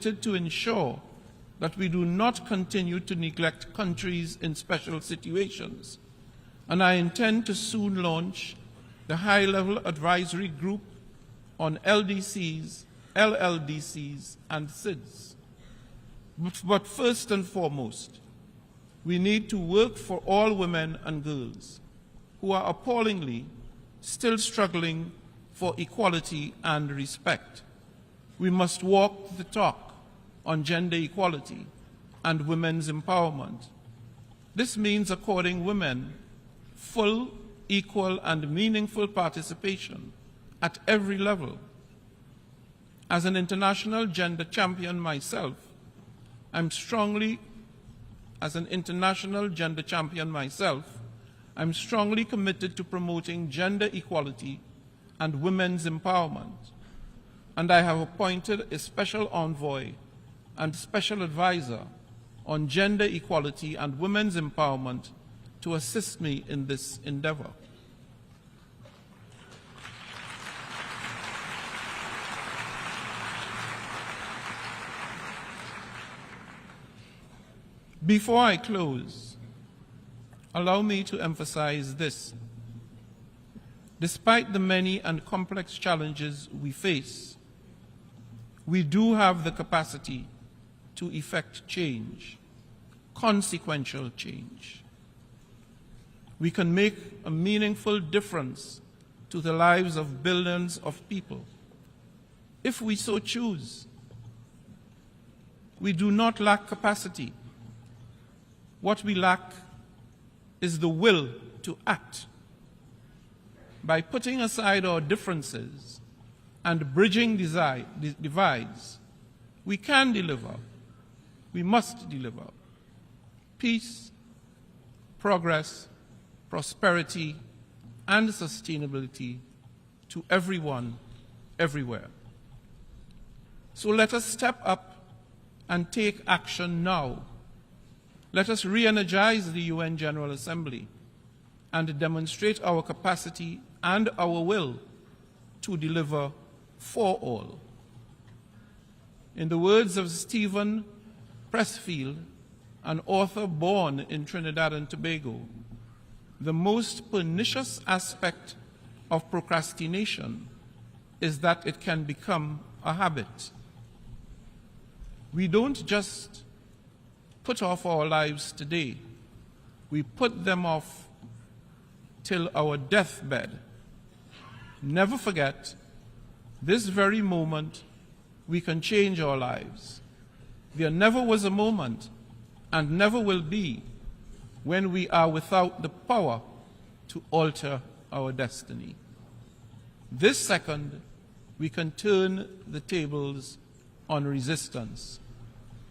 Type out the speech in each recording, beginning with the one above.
to ensure that we do not continue to neglect countries in special situations, and I intend to soon launch the High-Level Advisory Group on LDCs, LLDCs, and SIDS. But first and foremost, we need to work for all women and girls who are appallingly still struggling for equality and respect. We must walk the talk on gender equality and women's empowerment. This means according women full, equal, and meaningful participation at every level. As an international gender champion myself, I'm strongly committed to promoting gender equality and women's empowerment, and I have appointed a special envoy and special advisor on gender equality and women's empowerment to assist me in this endeavor. Before I close, allow me to emphasize this. Despite the many and complex challenges we face, we do have the capacity to effect change, consequential change. We can make a meaningful difference to the lives of billions of people, if we so choose. We do not lack capacity. What we lack is the will to act. By putting aside our differences and bridging divides, we can deliver, we must deliver peace, progress, prosperity, and sustainability to everyone, everywhere. So let us step up and take action now. Let us re-energize the UN General Assembly and demonstrate our capacity and our will to deliver for all. In the words of Stephen Pressfield, an author born in Trinidad and Tobago, the most pernicious aspect of procrastination is that it can become a habit. We don't just put off our lives today, we put them off till our deathbed. Never forget, this very moment we can change our lives. There never was a moment, and never will be, when we are without the power to alter our destiny. This second, we can turn the tables on resistance.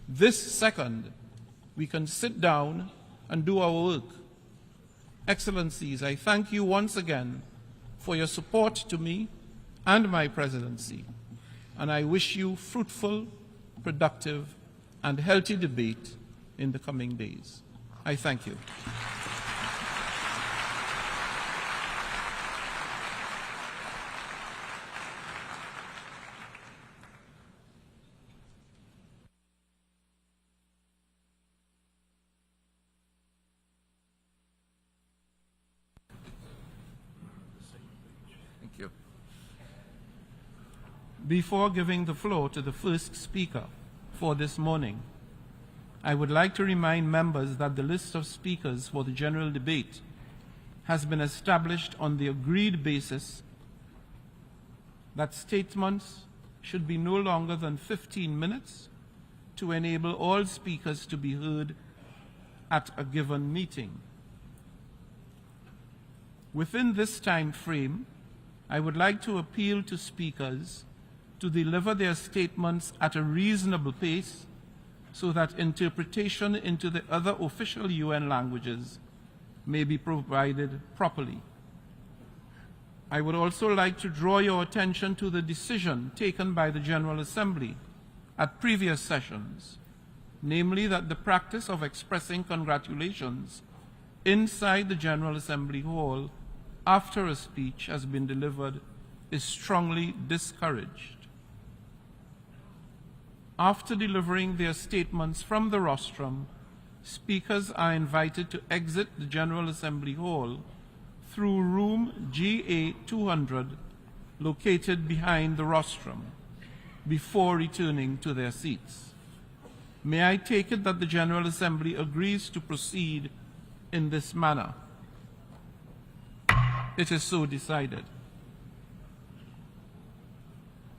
This second, we can sit down and do our work. Excellencies, I thank you once again for your support to me and my presidency, and I wish you fruitful, productive, and healthy debate in the coming days. I thank you. Thank you. Before giving the floor to the first speaker for this morning, I would like to remind members that the list of speakers for the general debate has been established on the agreed basis that statements should be no longer than 15 minutes to enable all speakers to be heard at a given meeting. Within this time frame, I would like to appeal to speakers to deliver their statements at a reasonable pace so that interpretation into the other official UN languages may be provided properly. I would also like to draw your attention to the decision taken by the General Assembly at previous sessions, namely that the practice of expressing congratulations inside the General Assembly Hall after a speech has been delivered is strongly discouraged. After delivering their statements from the rostrum, speakers are invited to exit the General Assembly Hall through room GA 200, located behind the rostrum, before returning to their seats. May I take it that the General Assembly agrees to proceed in this manner? It is so decided.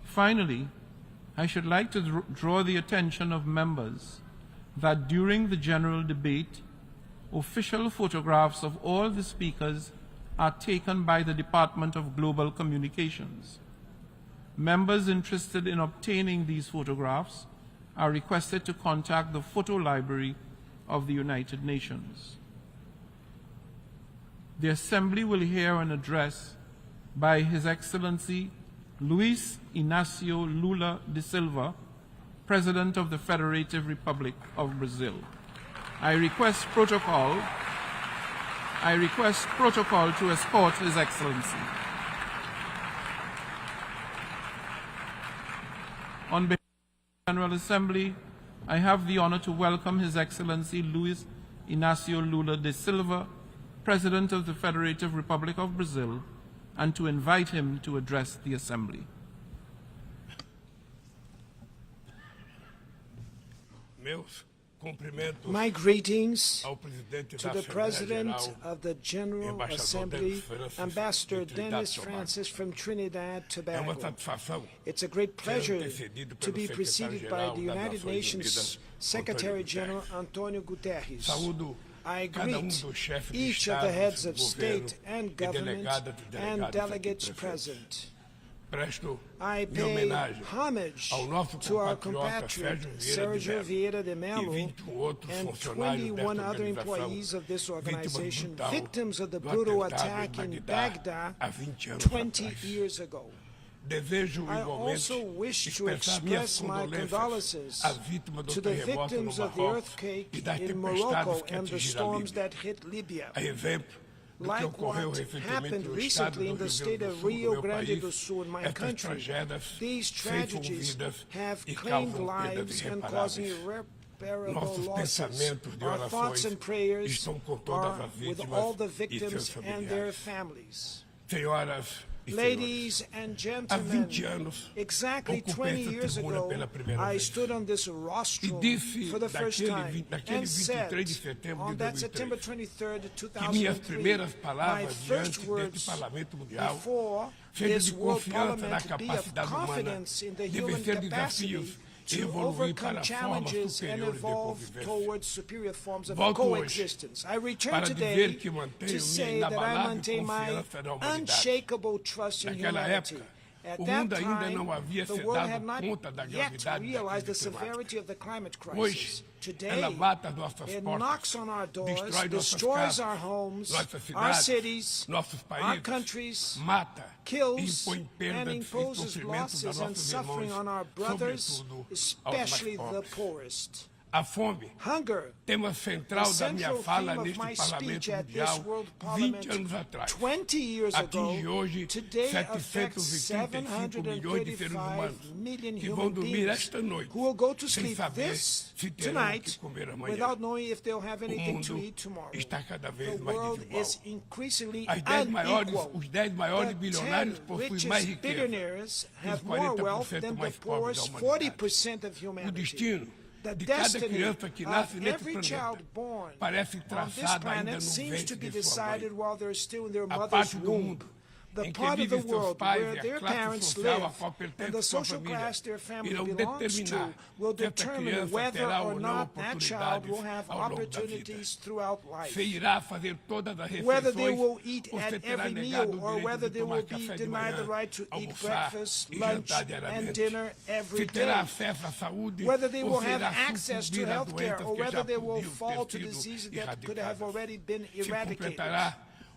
Finally, I should like to draw the attention of members that during the general debate, official photographs of all the speakers are taken by the Department of Global Communications. Members interested in obtaining these photographs are requested to contact the Photo Library of the United Nations. The Assembly will hear an address by His Excellency Luiz Inácio Lula da Silva, President of the Federative Republic of Brazil. I request protocol to escort His Excellency. On behalf of the General Assembly, I have the honor to welcome His Excellency Luiz Inácio Lula da Silva, President of the Federative Republic of Brazil, and to invite him to address the Assembly. My greetings to the President of the General Assembly, Ambassador Denis Francis from Trinidad, Tobago. It's a great pleasure to be preceded by the United Nations Secretary General Antonio Guterres. I greet each of the heads of state and government and delegates present. I pay homage to our compatriot Sergio Vieira de Mello and 21 other employees of this organization, victims of the brutal attack in Baghdad 20 years ago. I also wish to express my condolences to the victims of the earthquake in Morocco and the storms that hit Libya. Like what happened recently in the state of Rio Grande do Sul, in my country, these tragedies have claimed lives and causing irreparable losses. Our thoughts and prayers are with all the victims and their families. Ladies and gentlemen, exactly 20 years ago, I stood on this rostrum for the first time and said, on that September 23rd, 2003, my first words before this World Parliament be of confidence in the human capacity to overcome challenges and evolve towards superior forms of coexistence. I return today to say that I maintain my unshakable trust in humanity. At that time, the world had not yet realized the severity of the climate crisis. Today, it knocks on our doors, destroys our homes, our cities, our countries, kills and imposes losses and suffering on our brothers, especially the poorest. Hunger, the central theme of my speech at this World Parliament 20 years ago, today affects 735 million human beings who will go to sleep tonight without knowing if they'll have anything to eat tomorrow. The world is increasingly unequal. The 10 richest billionaires have more wealth than the poorest 40% of humanity. The destiny of every child born on this planet seems to be decided while they're still in their mother's womb. The part of the world where their parents live and the social class their family belongs to will determine whether or not that child will have opportunities throughout life. Whether they will eat at every meal or whether they will be denied the right to eat breakfast, lunch, and dinner every day. Whether they will have access to health care or whether they will fall to diseases that could have already been eradicated.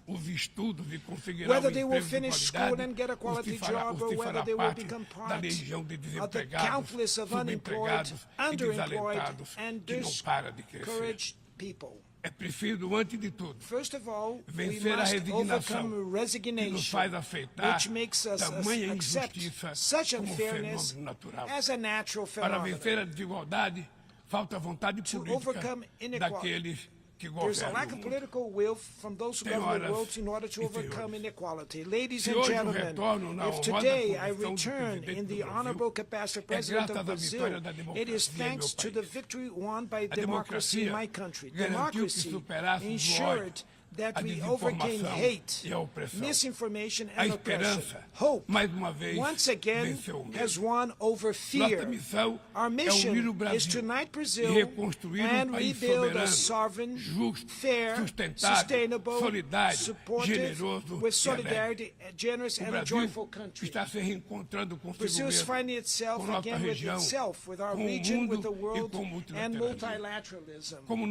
Whether they will finish school and get a quality job or whether they will become part of the countless of unemployed, underemployed, and discouraged people. é preciso, antes de tudo, First of all, we vencer a must resignação overcome que nos resignation, faz aceitar which makes us tamanha accept injustiça such como unfairness fenômeno natural. as a natural Para phenomenon. vencer a desigualdade, falta vontade política overcome inequality. daqueles que There's a governam lack o of mundo. political will from those who Tem govern the horas world in order to e overcome senhores. inequality. Ladies Se and hoje eu gentlemen, retorno na if honrosa today I posição de return presidente in do the Brasil, honorable capacity of é President graças of à Brazil, vitória da it is democracia em meu thanks to the país. victory won by A democracy in democracia my country. garantiu que Democracy superássemos o ensured ódio, that a we overcame desinformação hate, e a opressão. misinformation A and oppression. esperança, Hope, mais uma vez, once again, venceu o medo. has won over fear. Nossa missão Our é mission unir o is Brasil to unite e Brazil reconstruir and país rebuild a soberano, sovereign, justo, fair, sustentável, sustainable, solidário, supportive, generoso with e solidarity, a generous O and a Brasil joyful country. está se reencontrando consigo Brazil is mesmo, finding itself com nossa again with região, itself, with our com o region, mundo with the e world, com o and multilateralismo. multilateralism. Como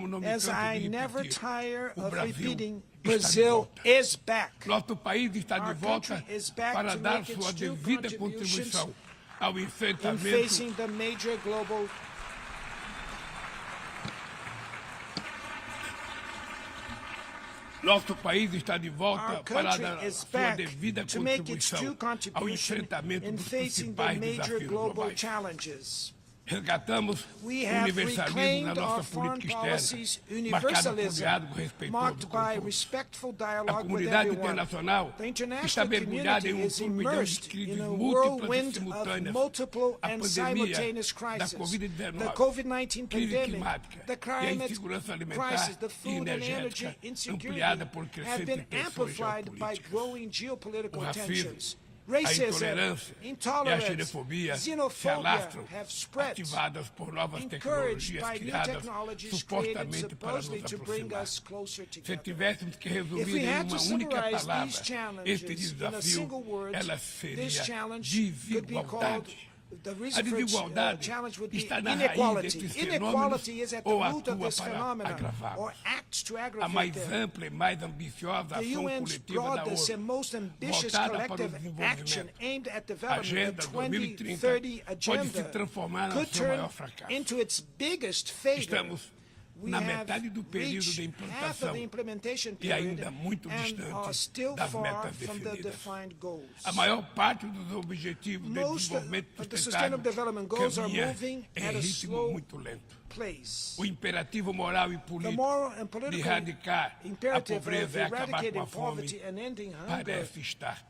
não me As canso I de never repetir, tire o of Brasil repeating, está de Brazil volta. is back. Nosso país está de Our volta country is back para to dar make its sua due devida contributions contribuição ao in enfrentamento facing the major global Nosso país está de volta Our para country dar is sua back devida to make its due contribuição ao contribution enfrentamento in dos facing the principais major desafios global globais. challenges. Resgatamos o We have universalismo na reclaimed our nossa foreign política policies externa, marcado por universalism, diálogo respeitoso marked com by todos. respectful A dialogue with comunidade everyone. internacional The está international mergulhada em community is turbilhão de immersed crises in a múltiplas e whirlwind of simultâneas. multiple A and pandemia simultaneous da crises. Covid-19, The COVID-19 crise pandemic, climática the e a climate insegurança alimentar crisis, the e food and energy energética insecurity ampliada por have been crescentes tensões amplified by geopolíticas. growing O geopolitical racismo, tensions. a Racism, intolerância e a intolerance, xenofobia se xenophobia alastram, have spread, ativadas por novas encouraged tecnologias by new criadas technologies created supostamente para nos supposedly to bring aproximar. us closer Se together. tivéssemos que If resumir we em had to uma única summarize palavra these este challenges in a desafio, single word, ela this seria challenge could be called, desigualdade. the A reason for desigualdade challenge would be está na raiz inequality. desses Inequality is at the ou root of atua this para phenomenon, agravá-los. or acts to A aggravate mais them. ampla e mais ambiciosa The ação UN's coletiva da broadest and ONU, most ambitious voltada para o collective action desenvolvimento, aimed at a development, Agenda the 2030, 2030 pode se agenda, transformar no could seu turn maior fracasso. into its biggest failure. Estamos We na have metade do período reached de half of implantação the implementation e period ainda muito and are distante still das far metas from the definidas. defined goals. A maior parte dos objetivos de Most desenvolvimento of the sustentável Sustainable Development Goals are caminha moving em at a ritmo slow muito lento. place. O imperativo moral e The político moral and de political eradicar a imperative of pobreza e acabar com eradicating a fome poverty and ending hunger parece estar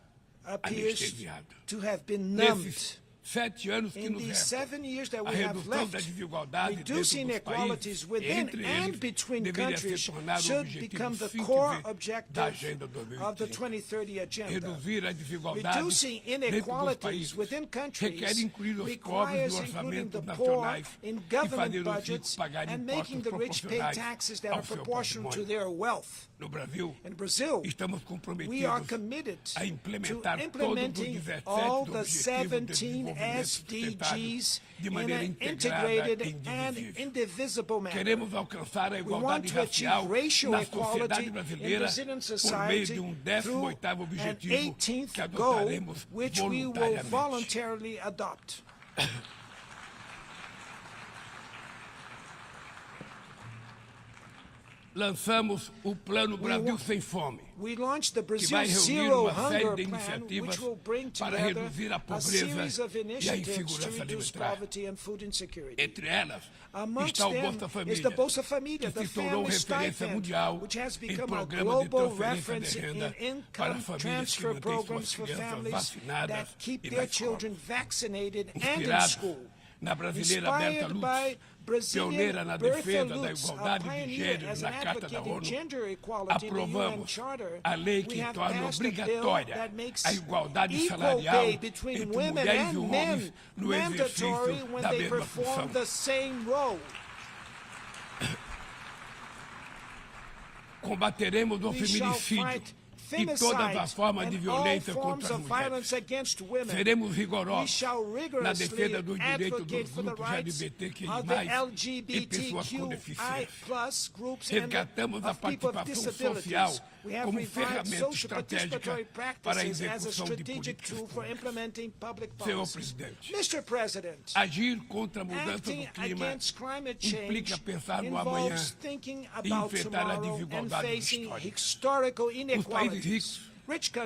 appears anestesiado. to have been numbed. Nesses 7 anos que In nos these restam, 7 years that a we have redução da left, desigualdade reducing dentro dos inequalities países within entre and eles between deveria ser countries tornado o should objetivo become the 5 core da objective Agenda of the 2030. 2030 agenda. Reduzir a desigualdade Reducing dentro dos inequalities países within countries requer incluir os pobres requires nos including the orçamentos poor nacionais in e government fazer os ricos budgets pagarem and making impostos the rich pay proporcionais taxes that are ao seu proportional to patrimônio. their wealth. No Brasil, In Brazil, estamos we are comprometidos committed a to implementar todos os implementing 17 all dos the Objetivos de 17 Desenvolvimento Sustentável SDGs de in maneira an integrada integrated e and indivisível. indivisible manner. Queremos alcançar a We want igualdade to achieve racial racial na equality sociedade in brasileira Brazilian por meio society de um through 18º an objetivo 18th que goal, adotaremos which we will voluntariamente. voluntarily adopt. Lançamos o Plano Brasil Sem Fome, We launched the que Brazil vai reunir Zero uma série Hunger de Plan, iniciativas which will bring para together reduzir a a series pobreza of e a initiatives to insegurança reduce alimentar. poverty and food insecurity. Entre elas Amongst está o them Bolsa is Família, the Bolsa Família, que the se tornou family referência stipend, mundial which has em become a programas de global transferência reference de in renda para income famílias que transfer mantêm suas programs for crianças families vacinadas that keep e na their escola. children vaccinated and in Inspirado school. na brasileira Berta Inspired by Lutz, Brazilian pioneira na Bertha defesa da Lutz, a igualdade de pioneer gênero as na an Carta da advocate in ONU, gender equality in the UN aprovamos Charter, a lei we que have torna passed a bill obrigatória that makes a igualdade equal salarial pay between entre women mulheres e and homens men no mandatory exercício when da they mesma perform função. the same role. Combateremos o We shall feminicídio, fight e todas as formas de violência contra as mulheres. Seremos rigorosos na defesa dos direitos dos grupos LGBTQI+, e pessoas com deficiência. Resgatamos a participação social como ferramenta estratégica para a execução de políticas públicas. Senhor Presidente, agir contra a mudança do clima implica pensar no amanhã e enfrentar a desigualdade histórica. Os países ricos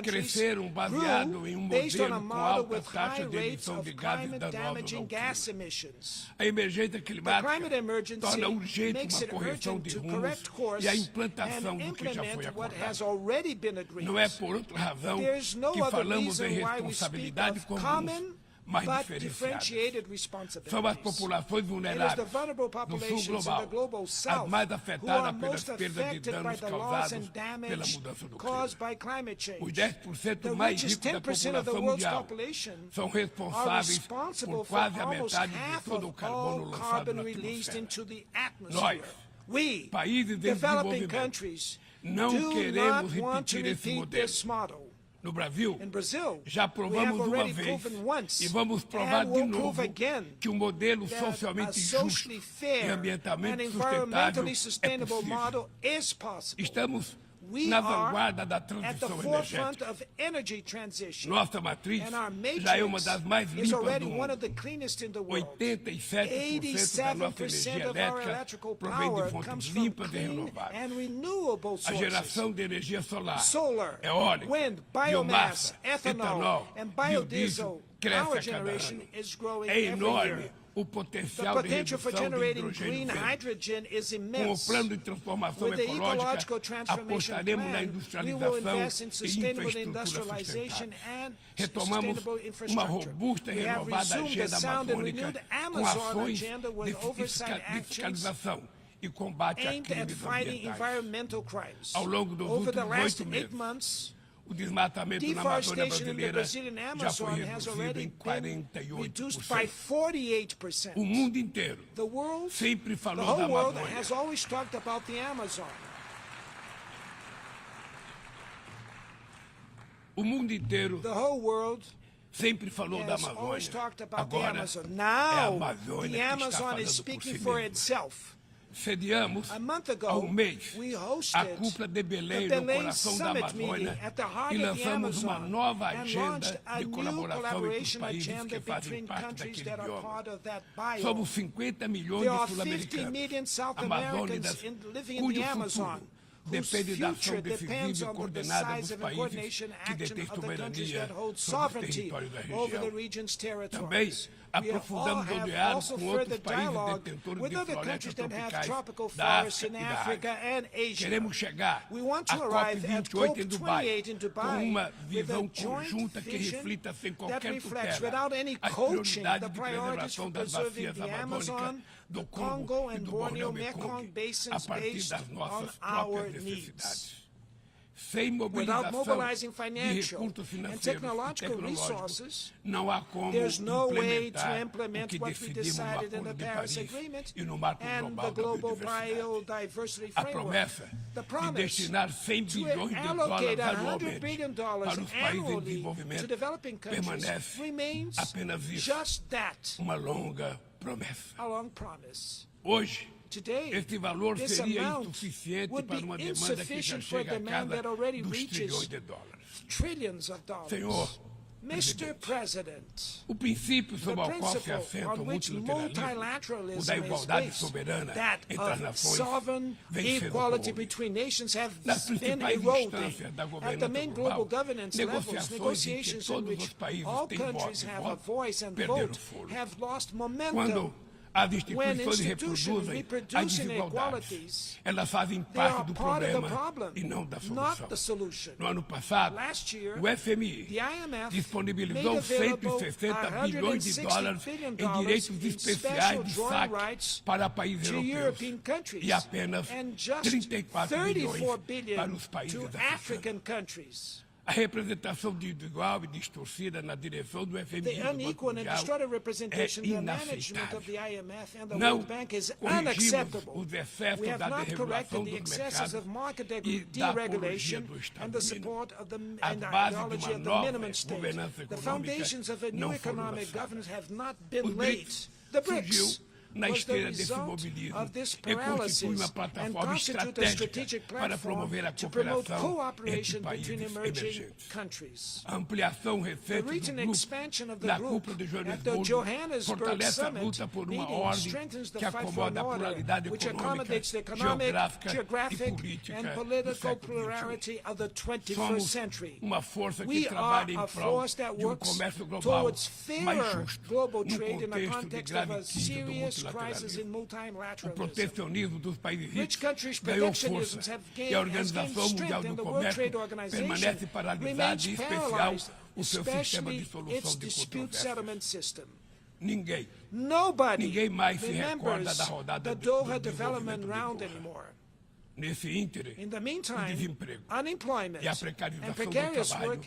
cresceram baseado em um modelo com alta taxa de emissão de gases danosos ao clima. A emergência climática torna urgente uma correção de rumos e a implantação do que já foi acordado. Não é por outra razão que falamos em responsabilidade comum, mais diferenciadas. São as populações vulneráveis do sul global as mais afetadas pelas perdas de danos causados pela mudança do clima. Os 10% mais ricos da população mundial são responsáveis por quase a metade de todo o carbono lançado na atmosfera. Nós, países em desenvolvimento, não queremos repetir esse modelo. No Brasil, já provamos uma vez e vamos provar de novo que o modelo socialmente justo e ambientalmente sustentável é possível. Estamos na vanguarda da transição energética. Nossa matriz já é uma das mais limpas do mundo. 87% da nossa energia elétrica provém de fontes limpas e renováveis. A geração de energia solar, eólica, biomassa, etanol, biodiesel cresce a cada ano. É enorme o potencial de redução de hidrogênio verde. Com o plano de transformação ecológica, apostaremos na industrialização e infraestrutura sustentável. Retomamos uma robusta e renovada agenda amazônica com ações de fiscalização e combate a crimes ambientais. Ao longo dos últimos 8 meses, o desmatamento na Amazônia brasileira já foi reduzido em 48%. O mundo inteiro sempre falou da Amazônia. O mundo inteiro sempre falou da Amazônia. Agora é a Amazônia que está falando por si mesma. Sediamos há um mês a cúpula de Belém no coração da Amazônia e lançamos uma nova agenda de colaboração entre os países que fazem parte daquele bioma. Somos 50 milhões de sul-americanos amazônidas cujo futuro depende da ação decisiva e coordenada dos países que detêm soberania sobre o território da região. Também aprofundamos o diálogo com outros países detentores de florestas tropicais da África e da Ásia. Queremos chegar à COP28 em Dubai com uma visão conjunta que reflita sem qualquer tutela as prioridades de preservação das bacias amazônicas do Congo e do Borneo-Mekong a partir das nossas próprias necessidades. Sem mobilização de recursos financeiros e tecnológicos, não há como implementar o que decidimos no Acordo de Paris e no Marco Global da Biodiversidade. A promessa de destinar 100 bilhões de dólares anualmente para os países em desenvolvimento permanece apenas isso, uma longa promessa. Hoje, este valor seria insuficiente para uma demanda que já chega à casa dos trilhões de dólares. Senhor Presidente, o princípio sobre o qual se assenta o multilateralismo, o da igualdade soberana entre as nações, vem sendo corrompido. Nas principais instâncias da governança global, negociações em que todos os países têm voz e voto perderam fôlego. Quando as instituições reproduzem as desigualdades, elas fazem parte do problema e não da solução. No ano passado, o FMI disponibilizou 160 bilhões de dólares em direitos especiais de saque para países europeus e apenas 34 bilhões para os países africanos. a representação desigual e distorcida na direção do FMI The unequal and distorted representation in the management of the IMF and the World Bank is unacceptable. We have not corrected the excesses of market deregulation and the support of the ideology of the minimum state. The foundations of a new economic governance have not been laid. The BRICS na esteira desse mobilismo e constitui uma plataforma estratégica para promover a cooperação entre países emergentes. A ampliação recente do grupo na cúpula de Joanesburgo fortalece a luta por uma ordem que acomoda a pluralidade econômica, geográfica e política do século XXI. Somos uma força que trabalha em prol de um comércio global mais justo, num contexto de grave crise do multilateralismo. O protecionismo dos países ricos ganhou força e a Organização Mundial do Comércio permanece paralisada, em especial o seu sistema de solução de controvérsias. Ninguém mais se recorda da rodada do desenvolvimento global. Nesse ínterim, o desemprego e a precarização do trabalho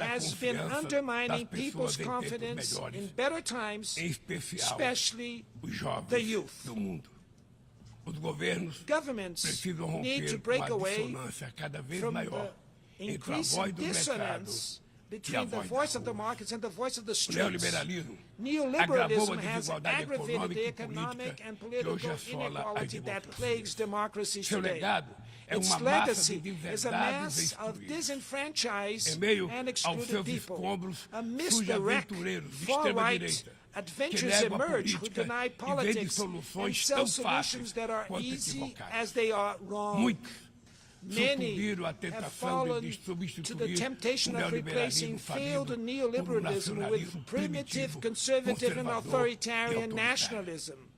has been undermining people's confidence in better times, especially the youth. Governments need to break away from the increasing dissonance between the voice of the markets and the voice of the streets. Neoliberalism has aggravated the economic and political inequality that plagues democracies today. Its legacy is a mass of disenfranchised and excluded people. Amidst the wreck, far-right adventures emerge who deny politics and sell solutions that are easy as they are wrong. Many have fallen to the temptation of replacing failed neoliberalism with primitive, conservative, and authoritarian nationalism.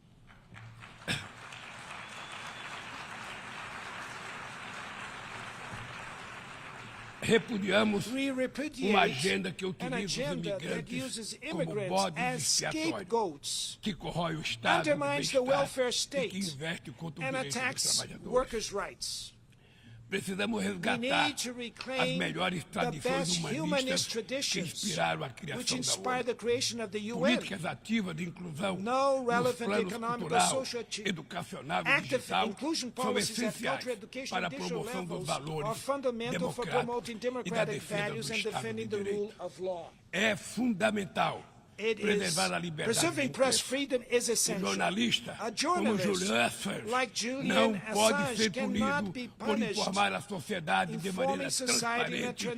Repudiamos uma agenda que utiliza os imigrantes como bodes expiatórios, que corrói o Estado do bem-estar e que investe contra o direito dos trabalhadores. Precisamos resgatar as melhores tradições humanistas que inspiraram a criação da ONU. Políticas ativas de inclusão nos planos cultural, educacional e digital são essenciais para a promoção dos valores democráticos e da defesa do Estado de Direito. É fundamental preservar a liberdade de imprensa. O jornalista, como Julian Assange, não pode ser punido por informar a sociedade de maneira transparente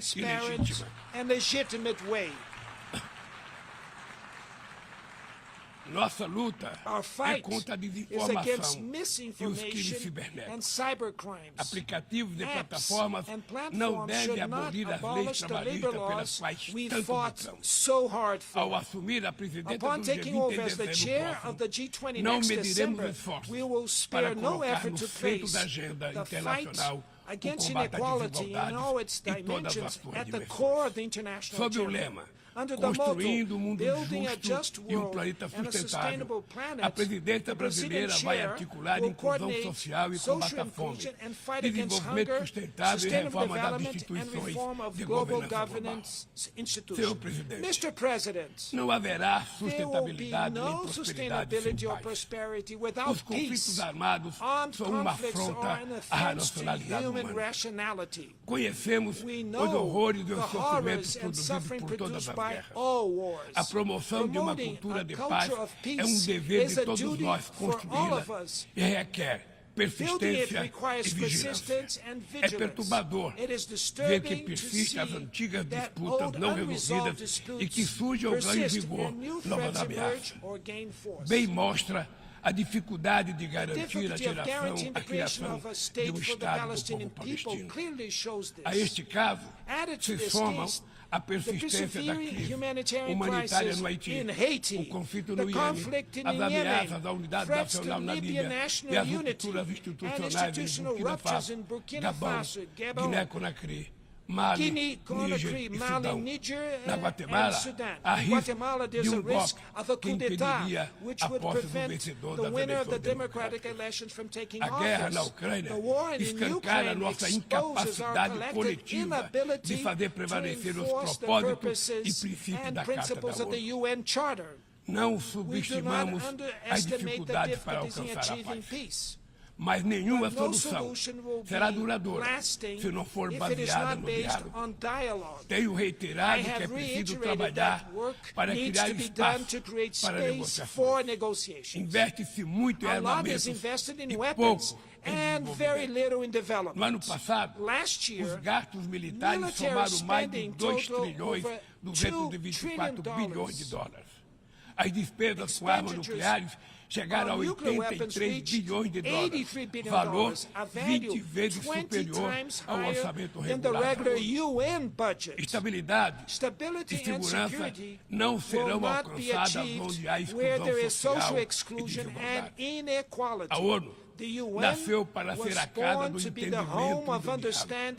e legítima. Nossa luta é contra a desinformação e os crimes cibernéticos. Aplicativos e plataformas não devem abolir as leis trabalhistas pelas quais tanto lutamos. Ao assumir a presidência do G20 em dezembro, não mediremos esforços para colocar no centro da agenda internacional o combate à desigualdade em todas as formas de diversões. Sob o lema Construindo um mundo justo e um planeta sustentável, a presidência brasileira vai articular inclusão social e combate à fome, desenvolvimento sustentável e reforma das instituições de governança global. Senhor Presidente, não haverá sustentabilidade nem prosperidade sem paz. Os conflitos armados são uma afronta à racionalidade humana. Conhecemos os horrores e os sofrimentos produzidos por todas as guerras. A promoção de uma cultura de paz é um dever de todos nós construí-la e requer persistência e vigilância. É perturbador ver que persistem as antigas disputas não resolvidas e que surge ou ganha vigor novas ameaças. Bem mostra a dificuldade de garantir a criação de um Estado do povo palestino. A este caso, se somam a persistência da crise humanitária no Haiti, o conflito no Iêmen, as ameaças à unidade nacional na Líbia e as rupturas institucionais em Burkina Faso, Gabão, Guiné-Conakry, Guinea, Conakry, Mali, Niger, and Sudan. In Guatemala, there's a risk of a coup d'etat, which would prevent the winner of the democratic elections from taking office. The war in Ukraine exposes our collective inability to enforce the purposes and principles of the UN Charter. We do not underestimate the difficulties in achieving peace. Mas nenhuma solução será duradoura se não for baseada no diálogo. Tenho reiterado que é preciso trabalhar para criar espaço para negociações. Investe-se muito em armamentos e pouco em desenvolvimento. No ano passado, os gastos militares somaram mais de 2 trilhões e 224 bilhões de dólares. As despesas com armas nucleares chegaram a 83 bilhões de dólares, valor 20 vezes superior ao orçamento regular. Estabilidade e segurança não serão alcançadas onde há exclusão social e desigualdade. A ONU nasceu para ser a casa do entendimento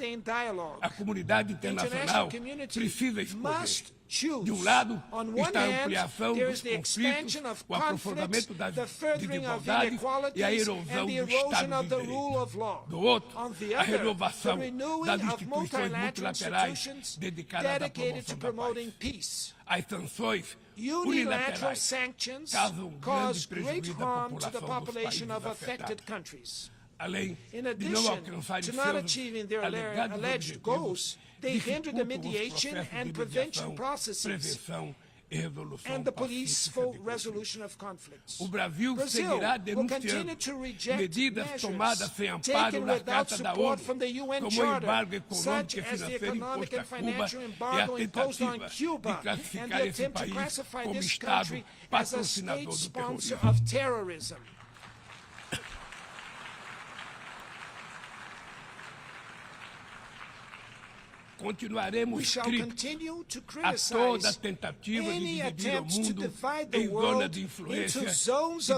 e do diálogo. A comunidade internacional precisa escolher. De um lado, está a ampliação dos conflitos, o aprofundamento das desigualdades e a erosão do Estado de Direito. Do outro, a renovação das instituições multilaterais dedicadas à promoção da paz. As sanções unilaterais causam grande prejuízo à população dos países afetados. Além de não alcançarem seus alegados objetivos, they hinder the mediation and prevention processes and the peaceful resolution of conflicts. O Brasil seguirá denunciando medidas tomadas sem amparo na Carta da ONU, como o embargo econômico e financeiro imposto a Cuba e a tentativa de classificar esse país como Estado patrocinador do terrorismo. Continuaremos críticos a toda tentativa de dividir o mundo em zonas de influência e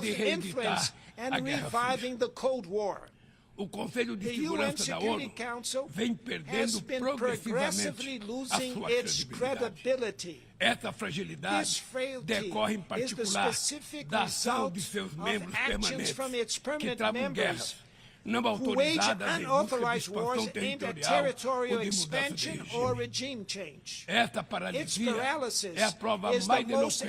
de reeditar a Guerra Fria. O Conselho de Segurança da ONU vem perdendo progressivamente a sua credibilidade. Essa fragilidade decorre, em particular, da ação de seus membros permanentes que travam guerras não autorizadas em busca de expansão territorial ou de regime. Esta paralisia é a prova mais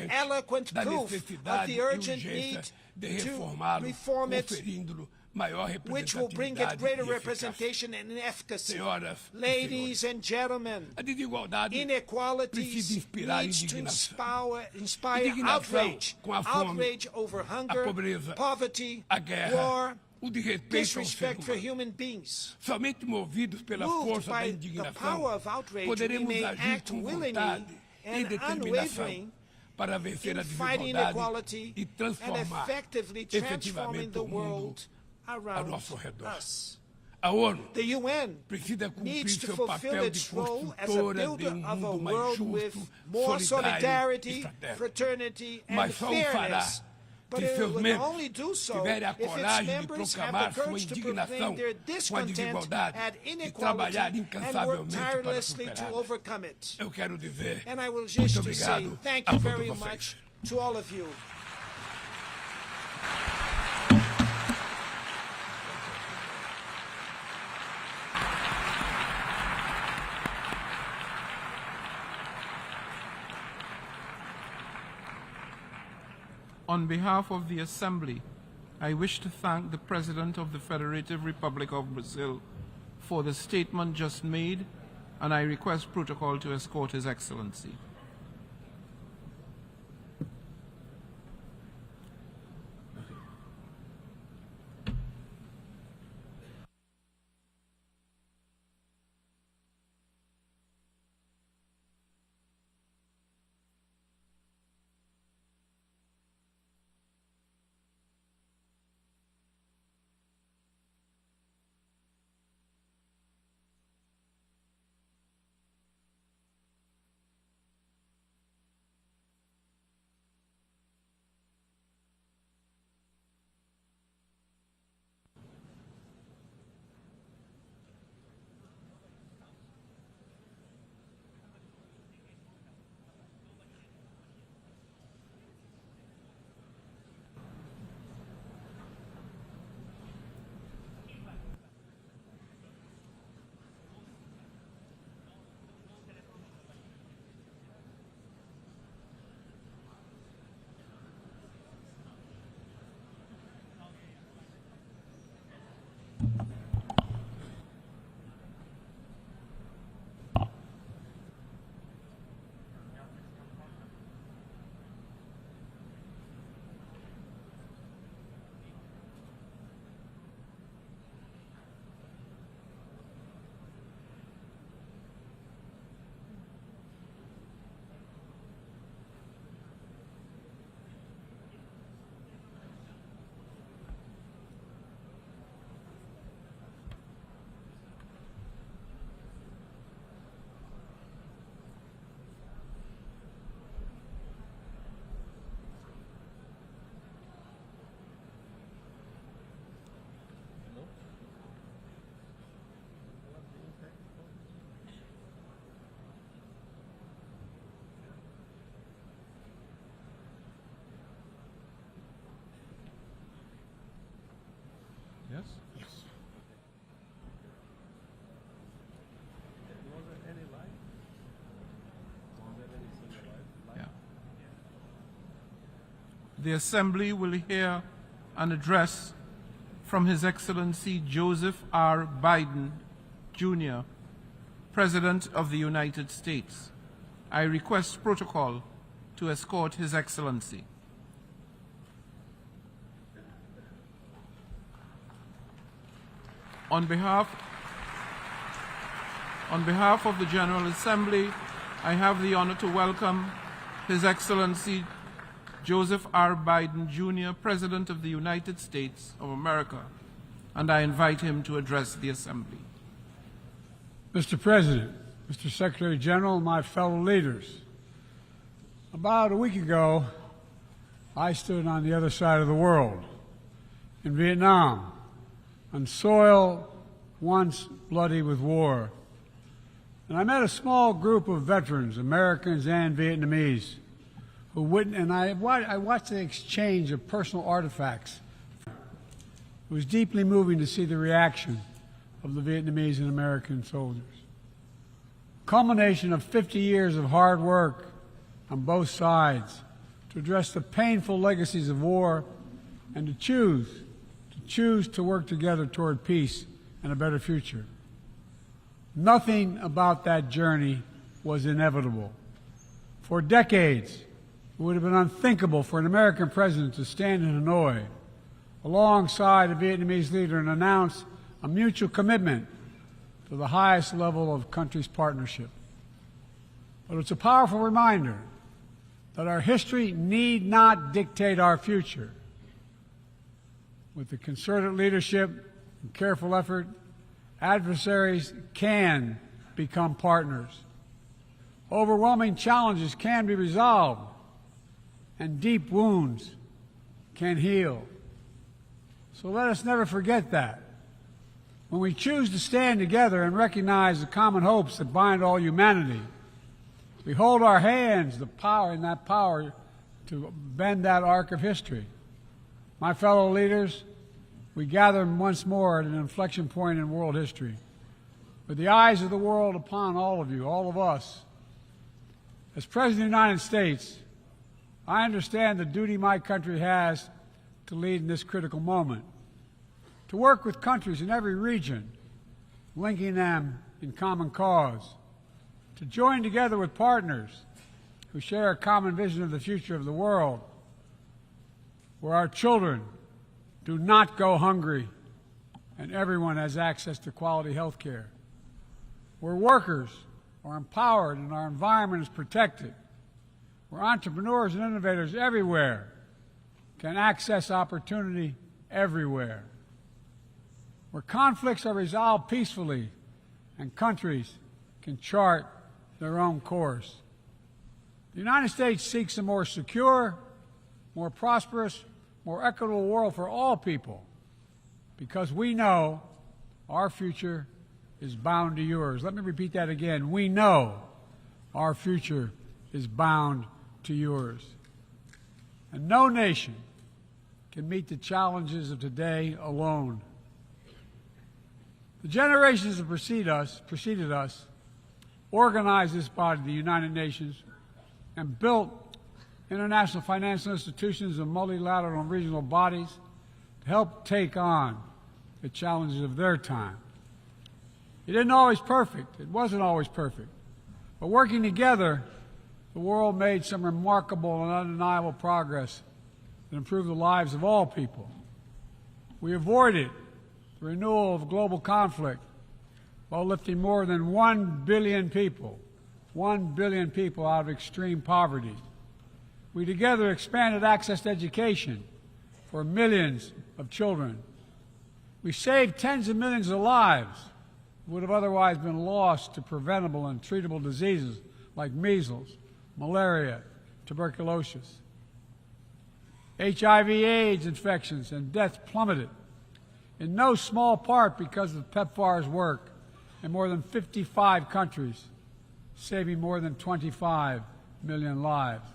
eloquente da necessidade e urgência de reformá-lo, conferindo-lhe maior representatividade e eficácia. Senhoras e senhores, a desigualdade precisa inspirar indignação. Indignação com a fome, a pobreza, a guerra, o desrespeito ao ser humano. Somente movidos pela força da indignação poderemos agir com vontade e determinação para vencer a desigualdade e transformar efetivamente o mundo ao nosso redor. A ONU precisa cumprir seu papel de construtora de um mundo mais justo, solidário e fraterno. Mas só o fará se seus membros tiverem a coragem de proclamar sua indignação com a desigualdade e trabalhar incansavelmente para superá-la. Eu quero dizer muito obrigado a todos vocês. On behalf of the Assembly, I wish to thank the President of the Federative Republic of Brazil for the statement just made, and I request protocol to escort His Excellency. Yes? Yeah. The Assembly will hear an address from His Excellency Joseph R. Biden, Jr., President of the United States. I request protocol to escort His Excellency. On behalf of the General Assembly, I have the honor to welcome His Excellency Joseph R. Biden, Jr., President of the United States of America, and I invite him to address the Assembly. Mr. President, Mr. Secretary General, my fellow leaders, about a week ago, I stood on the other side of the world, in Vietnam, on soil once bloody with war. And I met a small group of veterans, Americans and Vietnamese, who witnessed, and I watched the exchange of personal artifacts. It was deeply moving to see the reaction of the Vietnamese and American soldiers. Culmination of 50 years of hard work on both sides to address the painful legacies of war and to choose to work together toward peace and a better future. Nothing about that journey was inevitable. For decades, it would have been unthinkable for an American president to stand in Hanoi alongside a Vietnamese leader and announce a mutual commitment to the highest level of country's partnership. But it's a powerful reminder that our history need not dictate our future. With the concerted leadership and careful effort, adversaries can become partners. Overwhelming challenges can be resolved, and deep wounds can heal. So let us never forget that. When we choose to stand together and recognize the common hopes that bind all humanity, we hold our hands the power to bend that arc of history. My fellow leaders, we gather once more at an inflection point in world history, with the eyes of the world upon all of you, all of us. As President of the United States, I understand the duty my country has to lead in this critical moment, to work with countries in every region, linking them in common cause, to join together with partners who share a common vision of the future of the world, where our children do not go hungry and everyone has access to quality health care, where workers are empowered and our environment is protected, where entrepreneurs and innovators everywhere can access opportunity everywhere, where conflicts are resolved peacefully and countries can chart their own course. The United States seeks a more secure, more prosperous, more equitable world for all people, because we know our future is bound to yours. Let me repeat that again. We know our future is bound to yours. And no nation can meet the challenges of today alone. The generations that preceded us organized this body, the United Nations, and built international financial institutions and multilateral and regional bodies to help take on the challenges of their time. It wasn't always perfect. But working together, the world made some remarkable and undeniable progress that improved the lives of all people. We avoided the renewal of global conflict while lifting more than 1 billion people out of extreme poverty. We together expanded access to education for millions of children. We saved tens of millions of lives that would have otherwise been lost to preventable and treatable diseases like measles, malaria, tuberculosis. HIV/AIDS infections and deaths plummeted, in no small part because of PEPFAR's work in more than 55 countries, saving more than 25 million lives.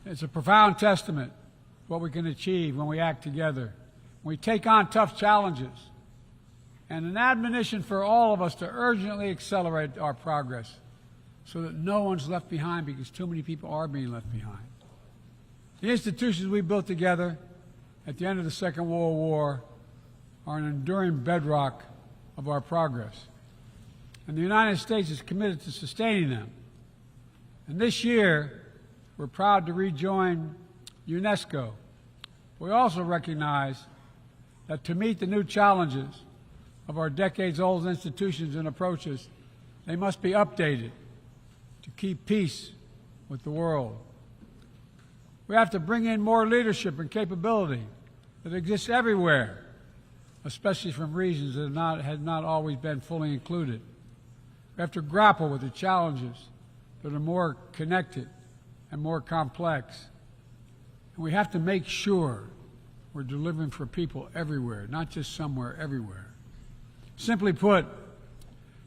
It's a profound testament to what we can achieve when we act together We take on tough challenges, and an admonition for all of us to urgently accelerate our progress so that no one's left behind, because too many people are being left behind. The institutions we built together at the end of the Second World War are an enduring bedrock of our progress, and the United States is committed to sustaining them. And this year, we're proud to rejoin UNESCO. We also recognize that to meet the new challenges of our decades-old institutions and approaches, they must be updated to keep peace with the world. We have to bring in more leadership and capability that exists everywhere, especially from regions that have not always been fully included. We have to grapple with the challenges that are more connected and more complex. And we have to make sure we're delivering for people everywhere, not just somewhere, everywhere. Simply put,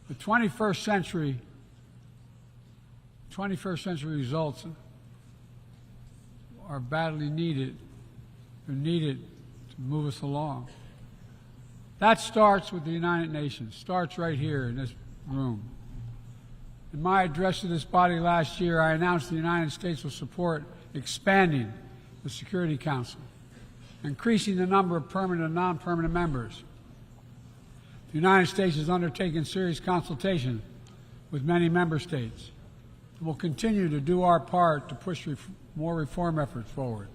the 21st century results are badly needed. They're needed to move us along. That starts with the United Nations, starts right here in this room. In my address to this body last year, I announced the United States will support expanding the Security Council, increasing the number of permanent and non-permanent members. The United States has undertaken serious consultation with many member states and will continue to do our part to push more reform efforts forward,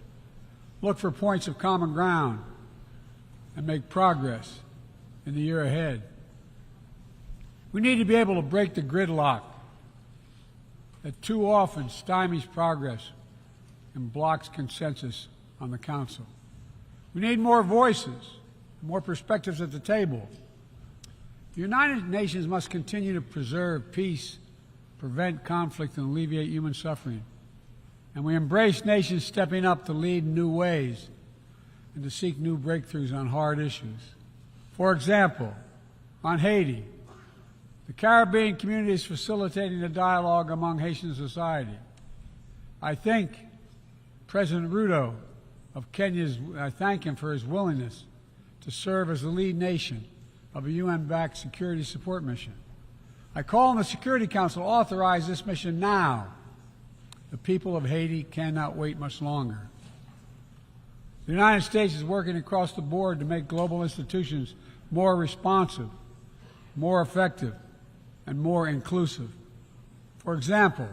look for points of common ground, and make progress in the year ahead. We need to be able to break the gridlock that too often stymies progress and blocks consensus on the Council. We need more voices, more perspectives at the table. The United Nations must continue to preserve peace, prevent conflict, and alleviate human suffering. And we embrace nations stepping up to lead in new ways and to seek new breakthroughs on hard issues. For example, on Haiti, the Caribbean community is facilitating a dialogue among Haitian society. I thank President Ruto of Kenya. I thank him for his willingness to serve as the lead nation of a UN-backed security support mission. I call on the Security Council to authorize this mission now. The people of Haiti cannot wait much longer. The United States is working across the board to make global institutions more responsive, more effective, and more inclusive. For example,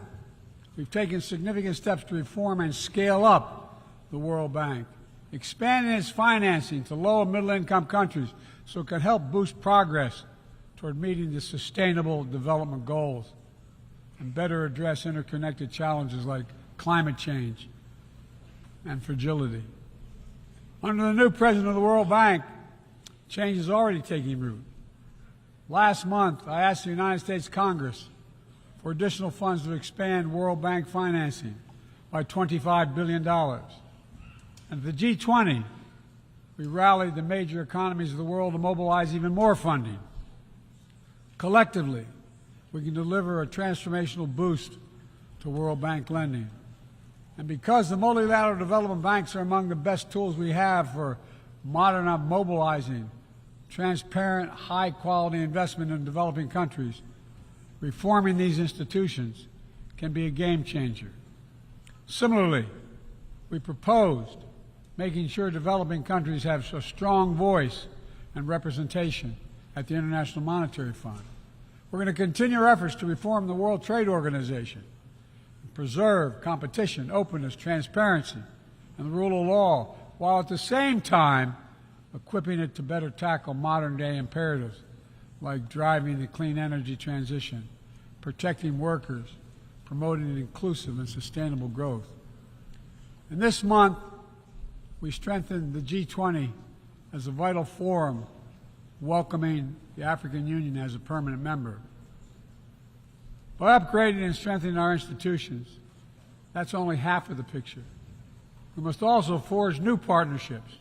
we've taken significant steps to reform and scale up the World Bank, expanding its financing to low and middle-income countries so it can help boost progress toward meeting the Sustainable Development Goals and better address interconnected challenges like climate change and fragility. Under the new president of the World Bank, change is already taking root. Last month, I asked the United States Congress for additional funds to expand World Bank financing by $25 billion. And at the G20, we rallied the major economies of the world to mobilize even more funding. Collectively, we can deliver a transformational boost to World Bank lending. And because the multilateral development banks are among the best tools we have for mobilizing transparent, high-quality investment in developing countries, reforming these institutions can be a game changer. Similarly, we proposed making sure developing countries have a strong voice and representation at the International Monetary Fund. We're going to continue our efforts to reform the World Trade Organization, and preserve competition, openness, transparency, and the rule of law, while at the same time equipping it to better tackle modern-day imperatives like driving the clean energy transition, protecting workers, promoting inclusive and sustainable growth. And this month, we strengthened the G20 as a vital forum, welcoming the African Union as a permanent member. By upgrading and strengthening our institutions, that's only half of the picture. We must also forge new partnerships,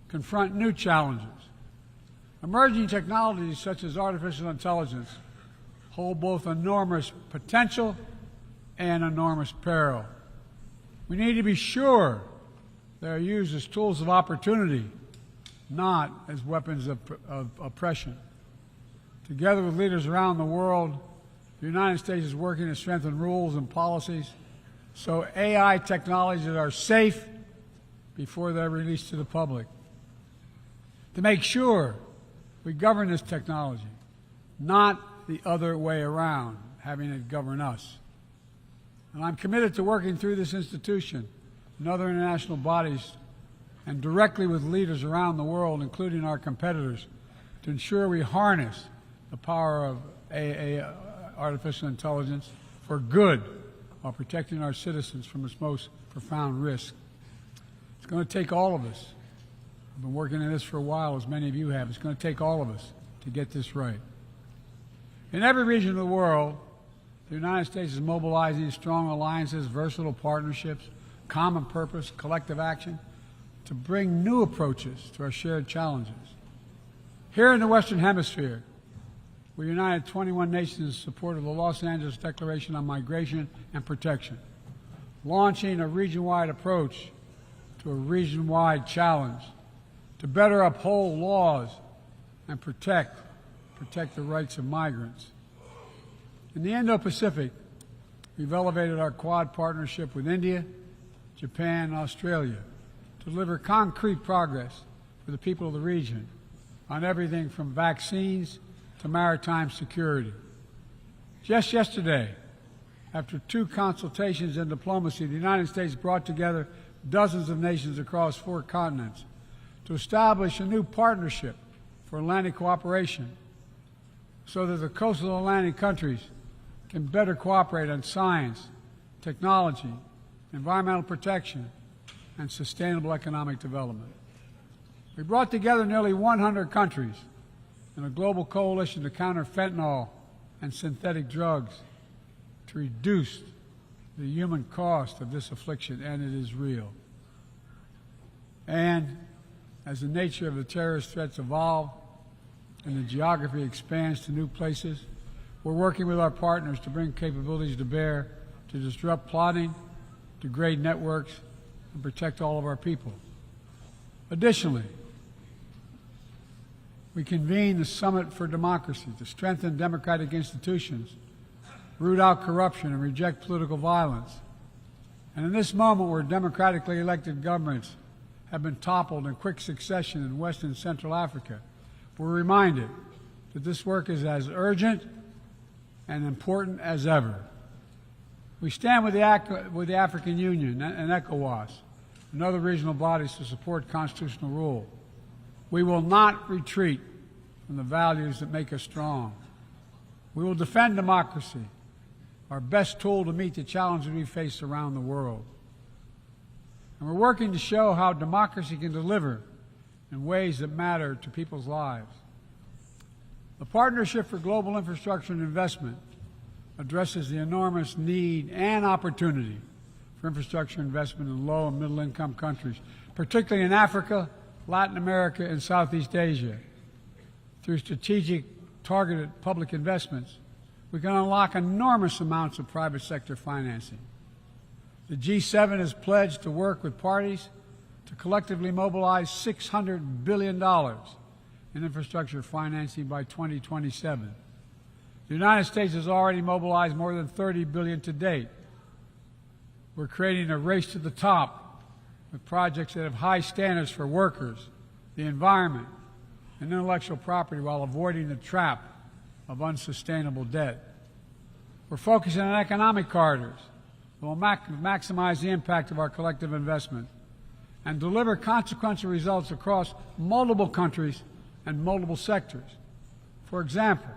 confront new challenges. Emerging technologies such as artificial intelligence hold both enormous potential and enormous peril. We need to be sure they are used as tools of opportunity not as weapons of oppression. Together with leaders around the world, the United States is working to strengthen rules and policies so AI technologies are safe before they're released to the public. To make sure we govern this technology, not the other way around, having it govern us. And I'm committed to working through this institution and other international bodies and directly with leaders around the world, including our competitors, to ensure we harness the power of artificial intelligence for good while protecting our citizens from its most profound risk. It's going to take all of us. I've been working on this for a while, as many of you have. It's going to take all of us to get this right. In every region of the world, the United States is mobilizing strong alliances, versatile partnerships, common purpose, collective action to bring new approaches to our shared challenges. Here in the Western Hemisphere, we united 21 nations in support of the Los Angeles Declaration on Migration and Protection, launching a region-wide approach to a region-wide challenge to better uphold laws and protect the rights of migrants. In the Indo-Pacific, we've elevated our Quad partnership with India, Japan, and Australia to deliver concrete progress for the people of the region on everything from vaccines to maritime security. Just yesterday, after 2 consultations and diplomacy, the United States brought together dozens of nations across 4 continents to establish a new partnership for Atlantic cooperation so that the coastal Atlantic countries can better cooperate on science, technology, environmental protection, and sustainable economic development. We brought together nearly 100 countries in a global coalition to counter fentanyl and synthetic drugs to reduce the human cost of this affliction, and it is real. And as the nature of the terrorist threats evolve and the geography expands to new places, we're working with our partners to bring capabilities to bear to disrupt plotting, degrade networks, and protect all of our people. Additionally, we convened the Summit for Democracy to strengthen democratic institutions, root out corruption, and reject political violence. And in this moment where democratically elected governments have been toppled in quick succession in West and Central Africa, we're reminded that this work is as urgent and important as ever. We stand with the African Union and ECOWAS and other regional bodies to support constitutional rule. We will not retreat from the values that make us strong. We will defend democracy, our best tool to meet the challenges we face around the world. And we're working to show how democracy can deliver in ways that matter to people's lives. The Partnership for Global Infrastructure and Investment addresses the enormous need and opportunity for infrastructure investment in low and middle income countries, particularly in Africa, Latin America, and Southeast Asia. Through strategic, targeted public investments, we can unlock enormous amounts of private sector financing. The G7 has pledged to work with parties to collectively mobilize $600 billion in infrastructure financing by 2027. The United States has already mobilized more than $30 billion to date. We're creating a race to the top with projects that have high standards for workers, the environment, and intellectual property while avoiding the trap of unsustainable debt. We're focusing on economic corridors that will maximize the impact of our collective investment and deliver consequential results across multiple countries and multiple sectors. For example,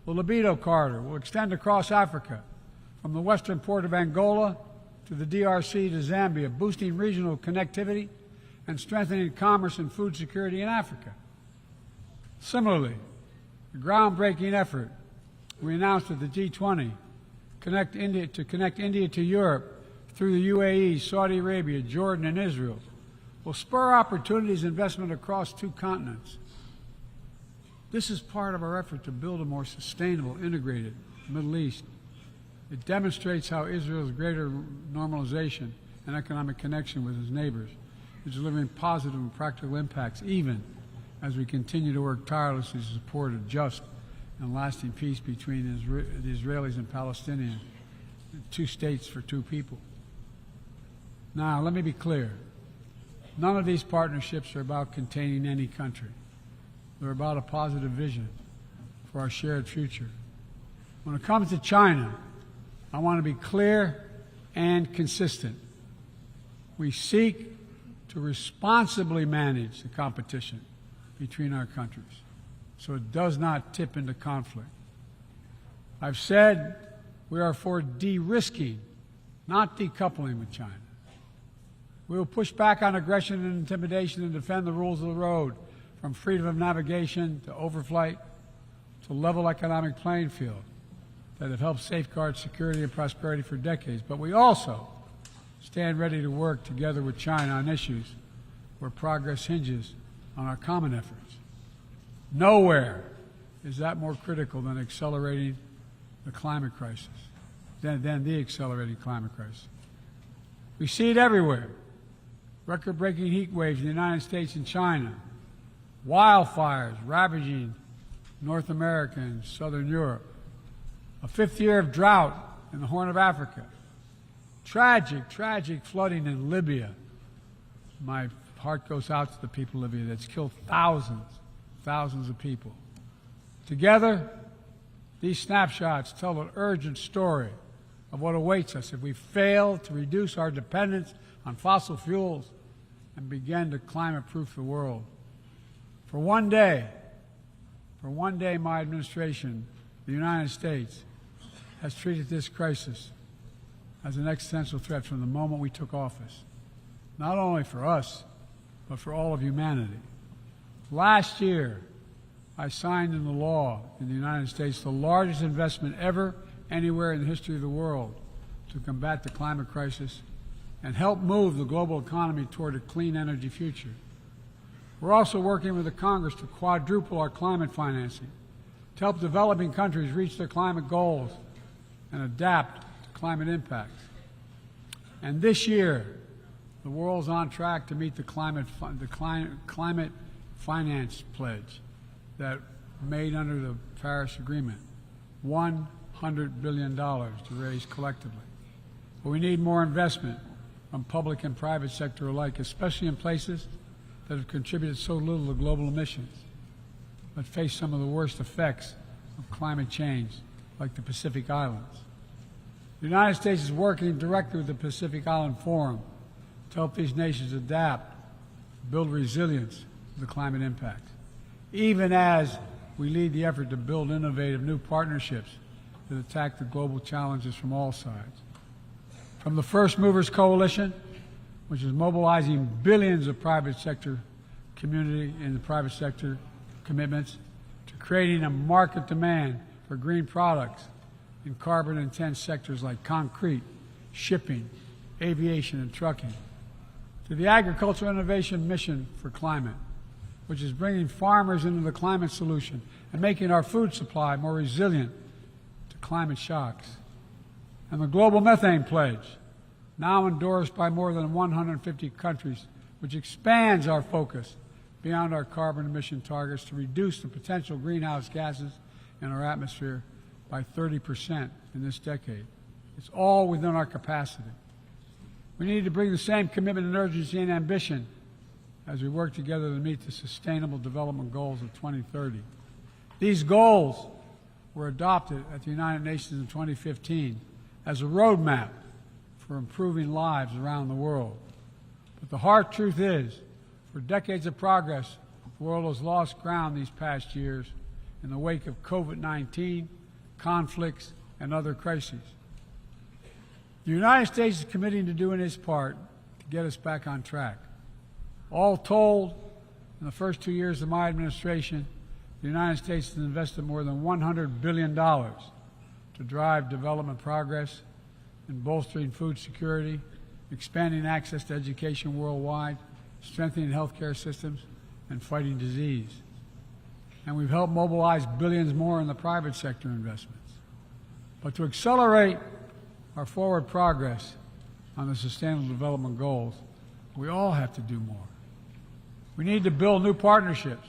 the Libido Corridor will extend across Africa from the western port of Angola to the DRC to Zambia, boosting regional connectivity and strengthening commerce and food security in Africa. Similarly, the groundbreaking effort we announced at the G20 to connect India to Europe through the UAE, Saudi Arabia, Jordan, and Israel will spur opportunities and investment across 2 continents. This is part of our effort to build a more sustainable, integrated Middle East. It demonstrates how Israel's greater normalization and economic connection with its neighbors is delivering positive and practical impacts even as we continue to work tirelessly to support a just and lasting peace between the Israelis and Palestinians, 2 states for 2 people. Now, let me be clear. None of these partnerships are about containing any country. They're about a positive vision for our shared future. When it comes to China, I want to be clear and consistent. We seek to responsibly manage the competition between our countries so it does not tip into conflict. I've said we are for de-risking, not decoupling with China. We will push back on aggression and intimidation and defend the rules of the road, from freedom of navigation to overflight to level economic playing field that have helped safeguard security and prosperity for decades. But we also stand ready to work together with China on issues where progress hinges on our common efforts. Nowhere is that more critical than accelerating the climate crisis, than the accelerating climate crisis. We see it everywhere. Record-breaking heat waves in the United States and China, wildfires ravaging North America and Southern Europe, a 5th year of drought in the Horn of Africa, tragic, tragic flooding in Libya. My heart goes out to the people of Libya. That's killed thousands of people. Together, these snapshots tell an urgent story of what awaits us if we fail to reduce our dependence on fossil fuels and begin to climate-proof the world. For one day, my administration, the United States, has treated this crisis as an existential threat from the moment we took office, not only for us, but for all of humanity. Last year, I signed into law in the United States the largest investment ever anywhere in the history of the world to combat the climate crisis and help move the global economy toward a clean energy future. We're also working with the Congress to quadruple our climate financing, to help developing countries reach their climate goals and adapt to climate impacts. And this year, the world's on track to meet the climate finance pledge that made under the Paris Agreement, $100 billion to raise collectively. But we need more investment from public and private sector alike, especially in places that have contributed so little to global emissions, but face some of the worst effects of climate change, like the Pacific Islands. The United States is working directly with the Pacific Island Forum to help these nations adapt, build resilience to the climate impact, even as we lead the effort to build innovative new partnerships that attack the global challenges from all sides. From the First Movers Coalition, which is mobilizing billions of private sector community and the private sector commitments, to creating a market demand for green products in carbon-intense sectors like concrete, shipping, aviation, and trucking, to the Agricultural Innovation Mission for Climate, which is bringing farmers into the climate solution and making our food supply more resilient to climate shocks, and the Global Methane Pledge, now endorsed by more than 150 countries, which expands our focus beyond our carbon emission targets to reduce the potential greenhouse gases in our atmosphere by 30% in this decade. It's all within our capacity. We need to bring the same commitment and urgency and ambition as we work together to meet the Sustainable Development Goals of 2030. These goals were adopted at the United Nations in 2015 as a roadmap for improving lives around the world. But the hard truth is, for decades of progress, the world has lost ground these past years in the wake of COVID-19, conflicts, and other crises. The United States is committing to doing its part to get us back on track. All told, in the first 2 years of my administration, the United States has invested more than $100 billion to drive development progress in bolstering food security, expanding access to education worldwide, strengthening healthcare systems, and fighting disease. And we've helped mobilize billions more in the private sector investments. But to accelerate our forward progress on the Sustainable Development Goals, we all have to do more. We need to build new partnerships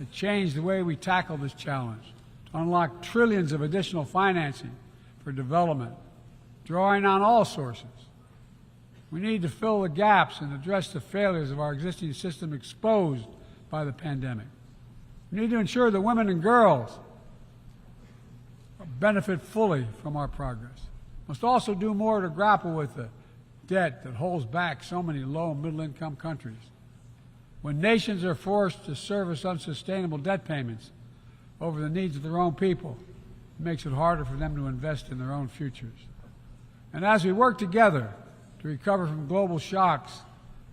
to change the way we tackle this challenge, to unlock trillions of additional financing for development, drawing on all sources. We need to fill the gaps and address the failures of our existing system exposed by the pandemic. We need to ensure that women and girls benefit fully from our progress. We must also do more to grapple with the debt that holds back so many low and middle-income countries. When nations are forced to service unsustainable debt payments over the needs of their own people, it makes it harder for them to invest in their own futures. And as we work together to recover from global shocks,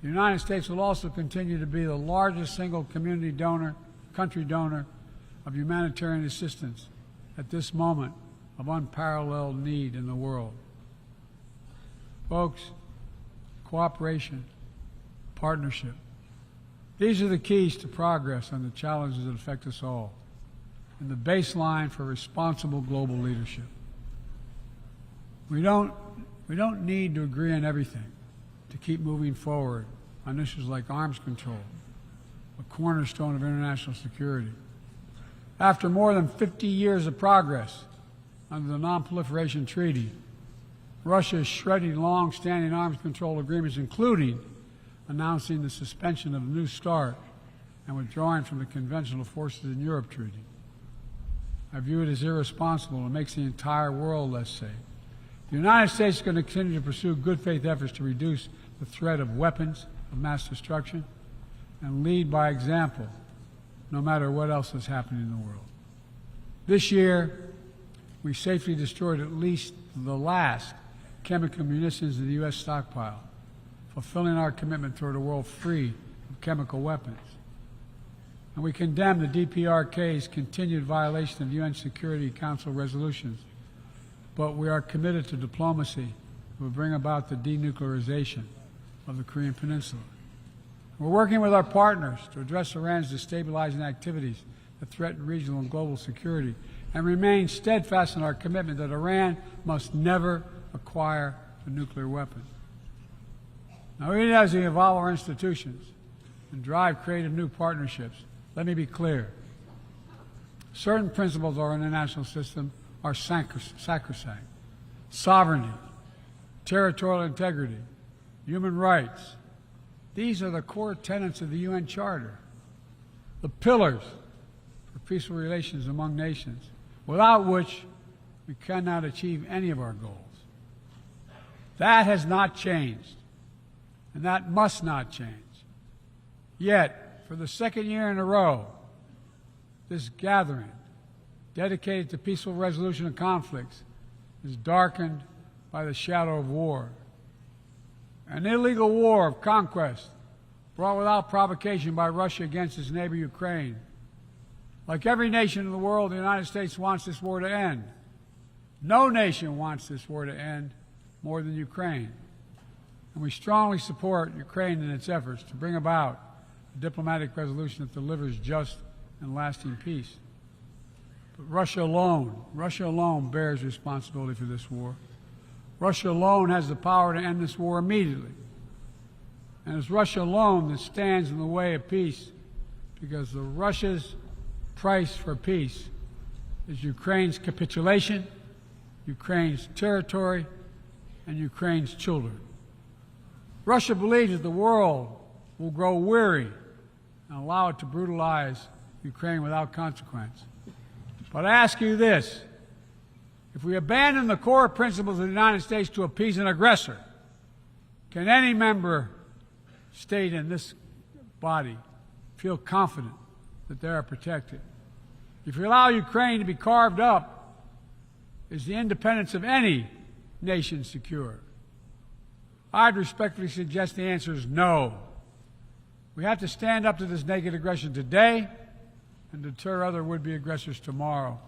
the United States will also continue to be the largest single country donor of humanitarian assistance at this moment of unparalleled need in the world. Folks, cooperation, partnership, these are the keys to progress on the challenges that affect us all, and the baseline for responsible global leadership. We don't need to agree on everything to keep moving forward on issues like arms control, a cornerstone of international security. After more than 50 years of progress under the Non-Proliferation Treaty, Russia is shredding long-standing arms control agreements, including announcing the suspension of the New START and withdrawing from the Conventional Forces in Europe Treaty. I view it as irresponsible and makes the entire world less safe. The United States is going to continue to pursue good faith efforts to reduce the threat of weapons of mass destruction and lead by example, no matter what else is happening in the world. This year, we safely destroyed at least the last chemical munitions in the U.S. stockpile, fulfilling our commitment toward a world free of chemical weapons. And we condemn the DPRK's continued violation of UN Security Council resolutions, but we are committed to diplomacy that will bring about the denuclearization of the Korean Peninsula. We're working with our partners to address Iran's destabilizing activities that threaten regional and global security and remain steadfast in our commitment that Iran must never acquire a nuclear weapon. Now, even as we evolve our institutions and drive creative new partnerships, let me be clear. Certain principles of our international system are sacrosanct. Sovereignty, territorial integrity, human rights. These are the core tenets of the UN Charter, the pillars for peaceful relations among nations, without which we cannot achieve any of our goals. That has not changed, and that must not change. Yet, for the second year in a row, this gathering, dedicated to peaceful resolution of conflicts, is darkened by the shadow of war. An illegal war of conquest brought without provocation by Russia against its neighbor Ukraine. Like every nation in the world, the United States wants this war to end. No nation wants this war to end more than Ukraine. And we strongly support Ukraine in its efforts to bring about a diplomatic resolution that delivers just and lasting peace. But Russia alone bears responsibility for this war. Russia alone has the power to end this war immediately. And it's Russia alone that stands in the way of peace, because Russia's price for peace is Ukraine's capitulation, Ukraine's territory, and Ukraine's children. Russia believes that the world will grow weary and allow it to brutalize Ukraine without consequence. But I ask you this: if we abandon the core principles of the United States to appease an aggressor, can any member state in this body feel confident that they are protected? If we allow Ukraine to be carved up, is the independence of any nation secure? I'd respectfully suggest the answer is no. We have to stand up to this naked aggression today and deter other would-be aggressors tomorrow.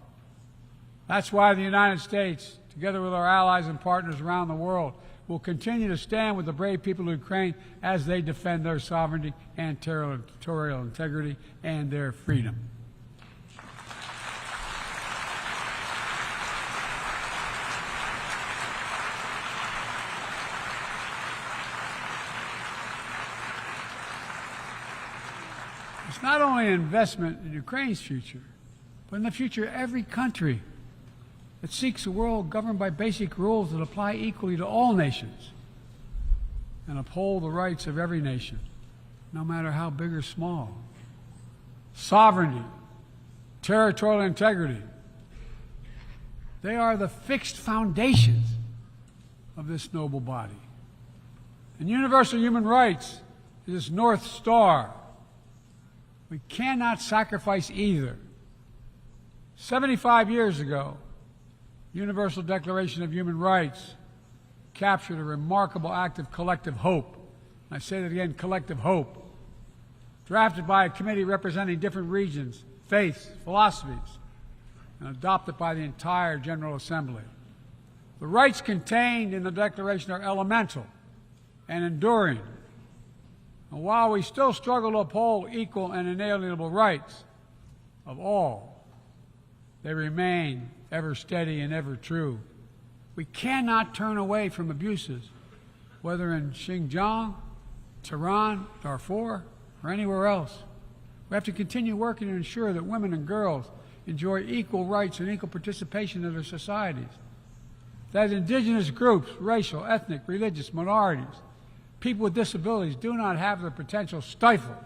That's why the United States, together with our allies and partners around the world, will continue to stand with the brave people of Ukraine as they defend their sovereignty and territorial integrity and their freedom. It's not only an investment in Ukraine's future, but in the future of every country that seeks a world governed by basic rules that apply equally to all nations and uphold the rights of every nation, no matter how big or small. Sovereignty, territorial integrity, they are the fixed foundations of this noble body. And universal human rights is its North Star. We cannot sacrifice either. 75 years ago, the Universal Declaration of Human Rights captured a remarkable act of collective hope. And I say that again, collective hope. Drafted by a committee representing different regions, faiths, philosophies, and adopted by the entire General Assembly. The rights contained in the Declaration are elemental and enduring. And while we still struggle to uphold equal and inalienable rights of all, they remain ever steady and ever true. We cannot turn away from abuses, whether in Xinjiang, Tehran, Darfur, or anywhere else. We have to continue working to ensure that women and girls enjoy equal rights and equal participation in their societies. That indigenous groups, racial, ethnic, religious minorities, people with disabilities do not have their potential stifled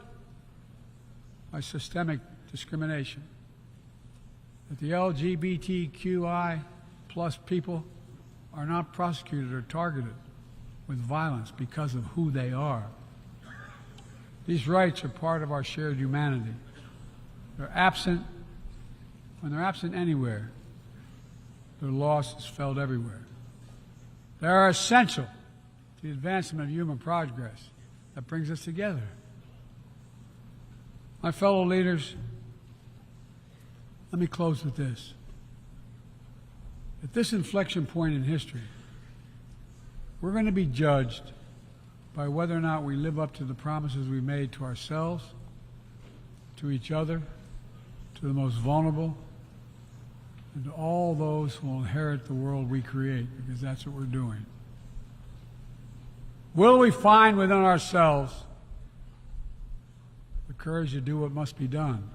by systemic discrimination. That the LGBTQI plus people are not prosecuted or targeted with violence because of who they are. These rights are part of our shared humanity. They're absent. When they're absent anywhere, their loss is felt everywhere. They are essential to the advancement of human progress that brings us together. My fellow leaders, let me close with this. At this inflection point in history, we're going to be judged by whether or not we live up to the promises we made to ourselves, to each other, to the most vulnerable, and to all those who will inherit the world we create, because that's what we're doing. Will we find within ourselves the courage to do what must be done,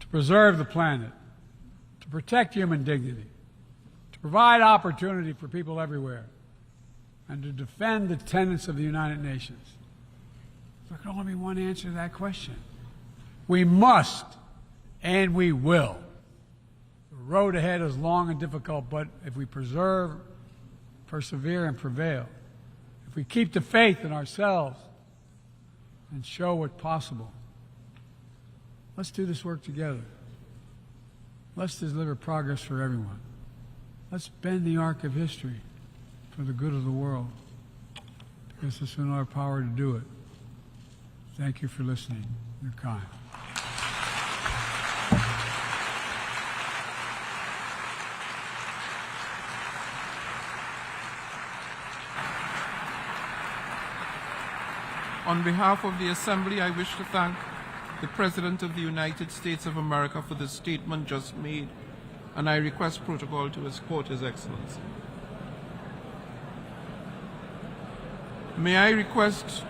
to preserve the planet, to protect human dignity, to provide opportunity for people everywhere, and to defend the tenets of the United Nations? There can only be one answer to that question. We must, and we will. The road ahead is long and difficult, but if we persevere and prevail, if we keep the faith in ourselves and show what's possible, let's do this work together. Let's deliver progress for everyone. Let's bend the arc of history for the good of the world, because it's in our power to do it. Thank you for listening. You're kind. On behalf of the Assembly, I wish to thank the President of the United States of America for the statement just made, and I request protocol to escort His Excellency. May I request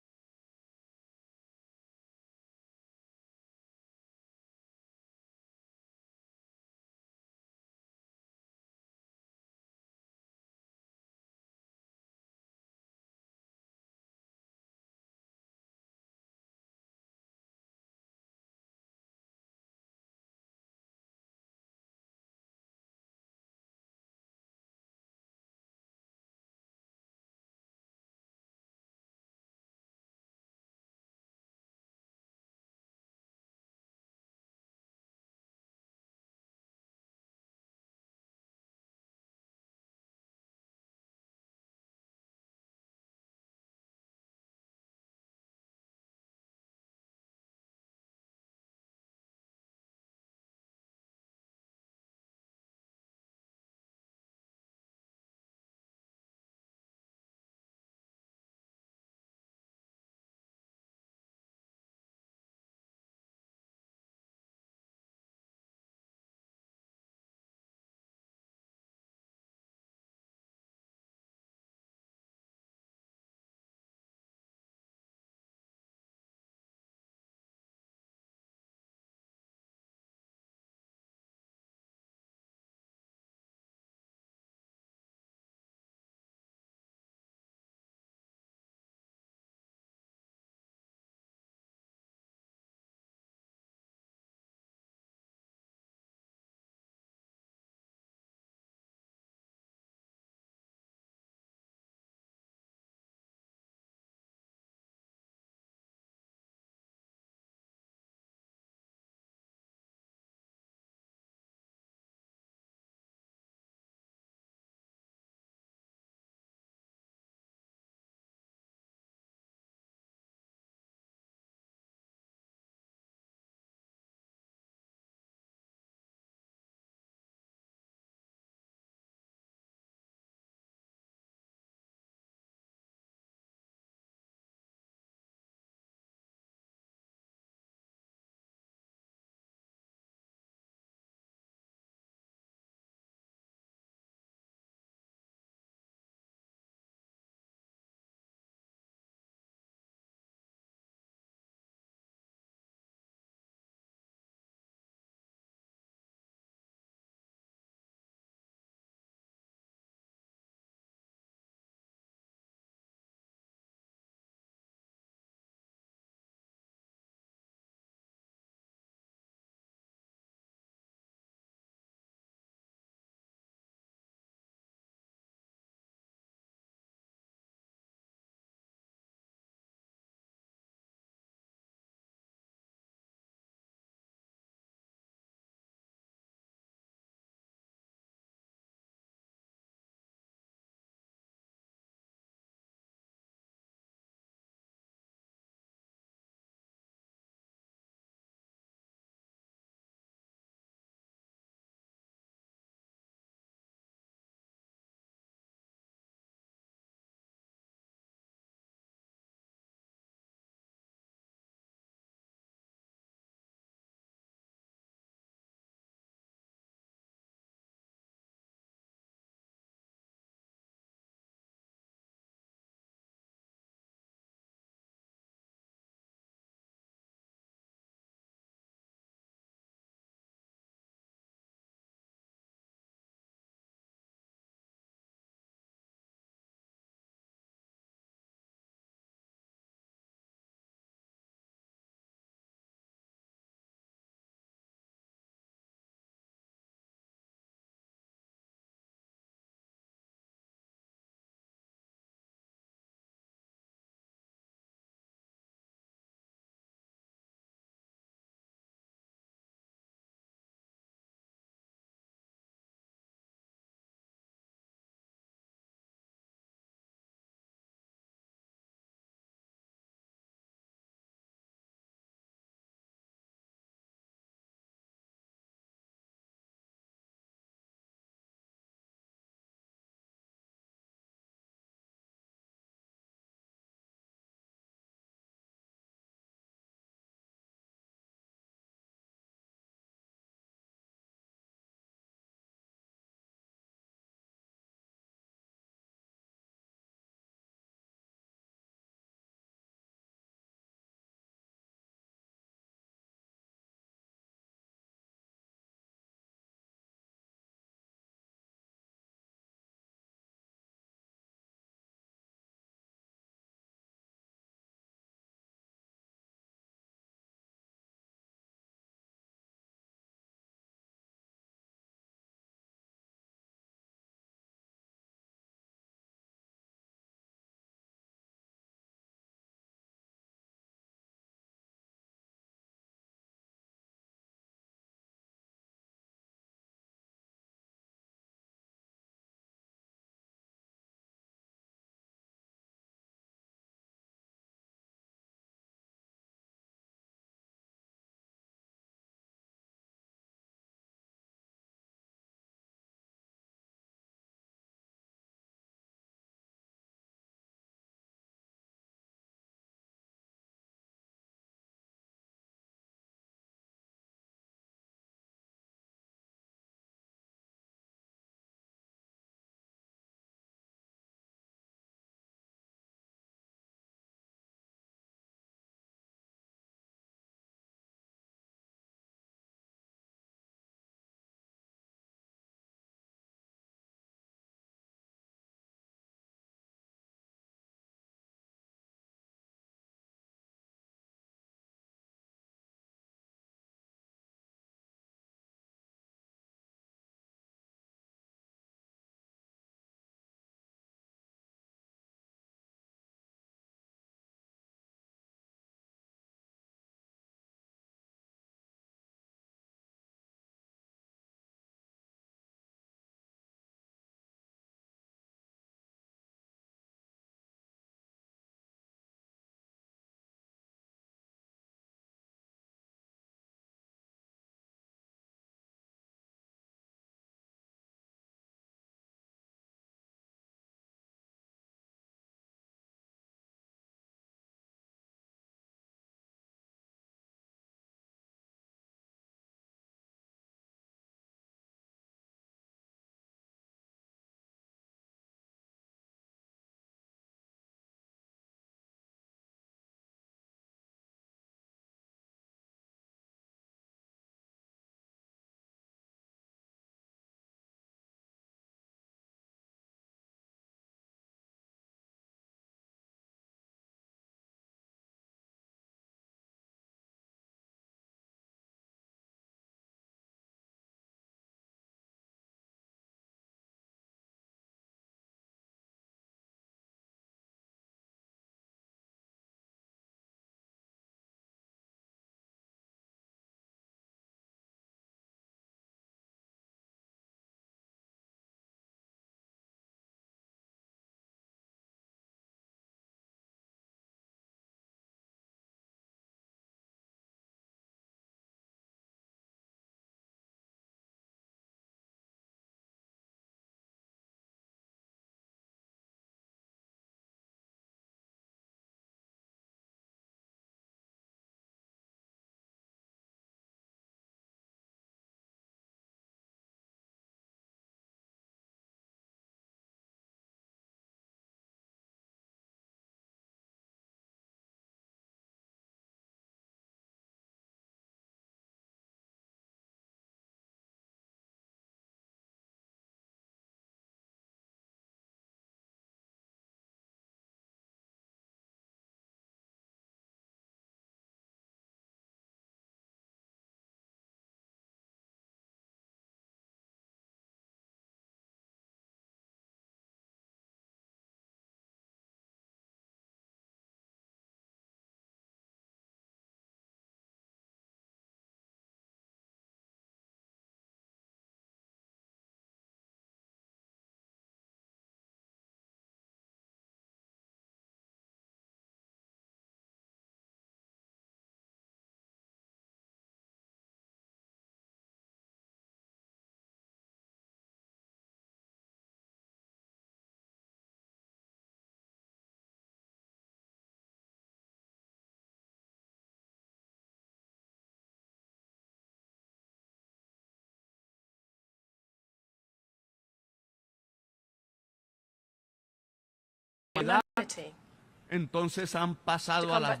Entonces han pasado a las drogas.